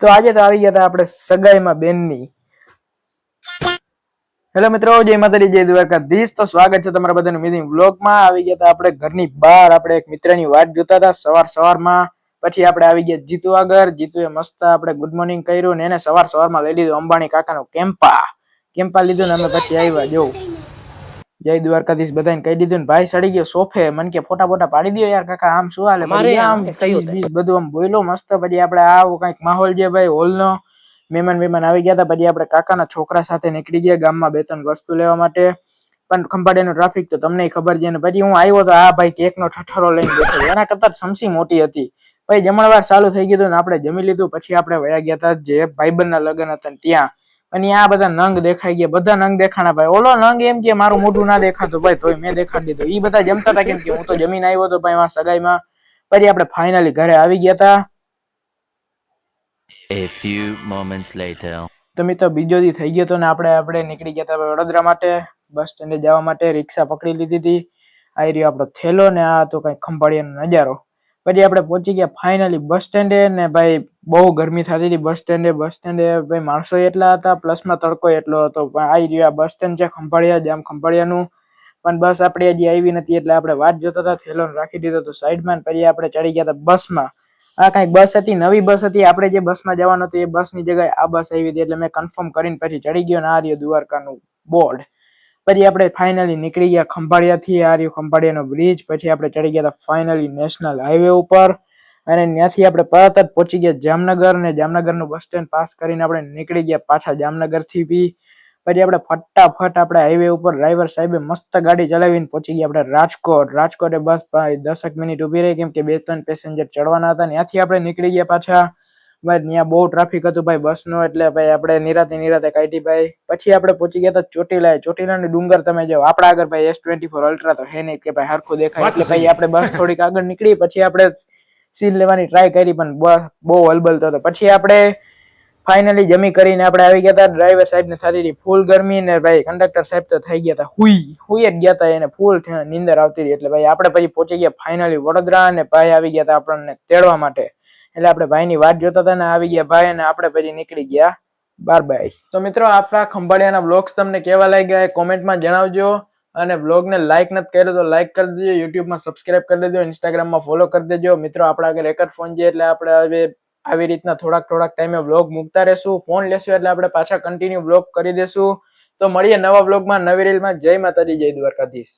તો આજે તો આવી ગયા હતા આપણે સગાઈમાં બેનની. હેલો મિત્રો, જય માતાજી, જય દ્વારકાધીશ. તો સ્વાગત છે તમારા બધાનું મિની વ્લોગમાં. આવી ગયા હતા આપણે ઘરની બહાર, આપણે એક મિત્રની વાટ જોતા હતા સવારમાં. પછી આપણે આવી ગયા જીતુ આગળ. જીતુએ મસ્ત આપણે ગુડ મોર્નિંગ કર્યું ને એને સવારમાં લઈ લીધું અંબાણી કાકાનો કેમ્પા લીધું ને અમે પછી આવ્યા. જો જય દ્વારકાધીશ બધાને કહી દીધું ને ભાઈ સડી ગયો સોફે. મને કે ફોટા પાડી દો યાર કાકા, આમ શું હાલે? પછી આમ બીજ બધું આમ બોલ્યો મસ્ત. પછી આપણે આવું કઈક માહોલ છે ભાઈ હોલનો. મહેમાન આવી ગયા હતા. પછી આપણે કાકાના છોકરા સાથે નીકળી ગયા ગામમાં 2-3 વસ્તુ લેવા માટે. પણ ખંભાળિયાનું ટ્રાફિક તો તમને ખબર છે ને. પછી હું આવ્યો તો આ ભાઈ કેકનો ઠઠરો લઈને બેઠો, એના કરતા સમસી મોટી હતી. પછી જમણવાર ચાલુ થઈ ગયું ને આપણે જમી લીધું. પછી આપણે વયા ગયા હતા જે ભાઈબંધના લગ્ન હતા ત્યાં. અને આ બધા નંગ દેખાઈ ગયા, બધા નંગ દેખાણા ભાઈ. ઓલો નંગ એમ કે મારું મોઢું ના દેખાતું ભાઈ, તોય મેં દેખાડી દીધું. ઈ બધા જમતા હતા કેમ કે હું તો જમીન આવ્યો હતો ભાઈ માં સગાઈમાં. પછી આપણે ફાઇનલી ઘરે આવી ગયા હતા. A few moments later. તો મિત્રો બીજો દી થઈ ગયો તો ને આપણે નીકળી ગયા હતા વડોદરા માટે, બસ સ્ટેન્ડે જવા માટે. રિક્ષા પકડી લીધી હતી. આ રહ્યો આપણો થેલો ને આ તો કઈ ખંભાળિયાનો નજારો. પછી આપણે પહોંચી ગયા ફાઇનલી બસ સ્ટેન્ડે ને ભાઈ બહુ ગરમી થતી હતી બસ સ્ટેન્ડે ભાઈ માણસો એટલા હતા, પ્લસમાં તડકો એટલો હતો. પણ આ રહ્યો બસ સ્ટેન્ડ છે ખંભાળિયા, જામ ખંભાળિયાનું. પણ બસ આપણે હજી આવી નથી એટલે આપણે વાટ જોતા હતા. થેલો રાખી દીધો તો સાઈડમાં. પછી આપણે ચડી ગયા હતા બસમાં. આ કઈક બસ હતી, નવી બસ હતી. આપણે જે બસમાં જવાનું હતું એ બસની જગ્યાએ આ બસ આવી હતી એટલે મેં કન્ફર્મ કરીને પછી ચડી ગયો ને આ રહ્યો દ્વારકાનું બોર્ડ. પછી આપણે ફાઇનલી નીકળી ગયા ખંભાળિયાથી. આ રહ્યો ખંભાળિયાનો બ્રિજ. પછી આપણે ચડી ગયા હતા ફાઇનલી નેશનલ હાઈવે ઉપર. અને ત્યાંથી આપણે તરત જ પહોંચી ગયા જામનગર ને જામનગરનું બસ સ્ટેન્ડ પાસ કરીને આપણે નીકળી ગયા પાછા જામનગરથી બી. પછી આપણે ફટાફટ આપણે હાઈવે ઉપર ડ્રાઈવર સાહેબે મસ્ત ગાડી ચલાવીને પહોંચી ગયા આપણે રાજકોટે બસ 10 મિનિટ ઉભી રહી કેમ કે 2-3 પેસેન્જર ચડવાના હતા. ત્યાંથી આપણે નીકળી ગયા પાછા. ભાઈ ત્યાં બહુ ટ્રાફિક હતું ભાઈ બસનો, એટલે ભાઈ આપણે નિરાતે કાઢી ભાઈ. પછી આપણે પહોંચી ગયા હતા ચોટીલાની ડુંગર. તમે જો આપણા આગળ ભાઈ S24 અલ્ટ્રા તો હે નહીં કે ભાઈ હરખું દેખાય, એટલે ભાઈ આપણે બસ થોડીક આગળ નીકળી. પછી આપણે સીલ લેવાની ટ્રાય કરી પણ બસ બહુ હલબલતો હતો. પછી આપણે ફાઇનલી જમી કરીને આપણે આવી ગયા હતા. ડ્રાઈવર સાહેબને થતી હતી ફૂલ ગરમી ને ભાઈ કંડક્ટર સાહેબ તો થઈ ગયા હતા હુઈ જ ગયા હતા, એને ફૂલ નીંદર આવતી હતી. એટલે ભાઈ આપણે પછી પહોંચી ગયા ફાઇનલી વડોદરા અને ભાઈ આવી ગયા હતા આપણને તેડવા માટે. એટલે આપણે ભાઈની વાટ જોતા હતા ને આવી ગયા ભાઈ અને આપણે પછી નીકળી ગયા બાય. તો મિત્રો આપણા ખંભાળિયાના બ્લોગ્સ તમને કેવા લાગ્યા એ કોમેન્ટમાં જણાવજો. અને બ્લોગને લાઈક નથી કર્યો તો લાઈક કરી દેજો, યુટ્યુબમાં સબસ્ક્રાઇબ કરી દેજો, ઇન્સ્ટાગ્રામમાં ફોલો કરી દેજો. મિત્રો આપણા આગળ એક જ ફોન છે એટલે આપણે હવે આવી રીતના થોડાક ટાઈમે બ્લોગ મૂકતા રહેશું. ફોન લેશું એટલે આપણે પાછા કન્ટિન્યુ બ્લોગ કરી દેશું. તો મળીએ નવા બ્લોગમાં, નવી રીલમાં. જય માતાજી, જય દ્વારકાધીશ.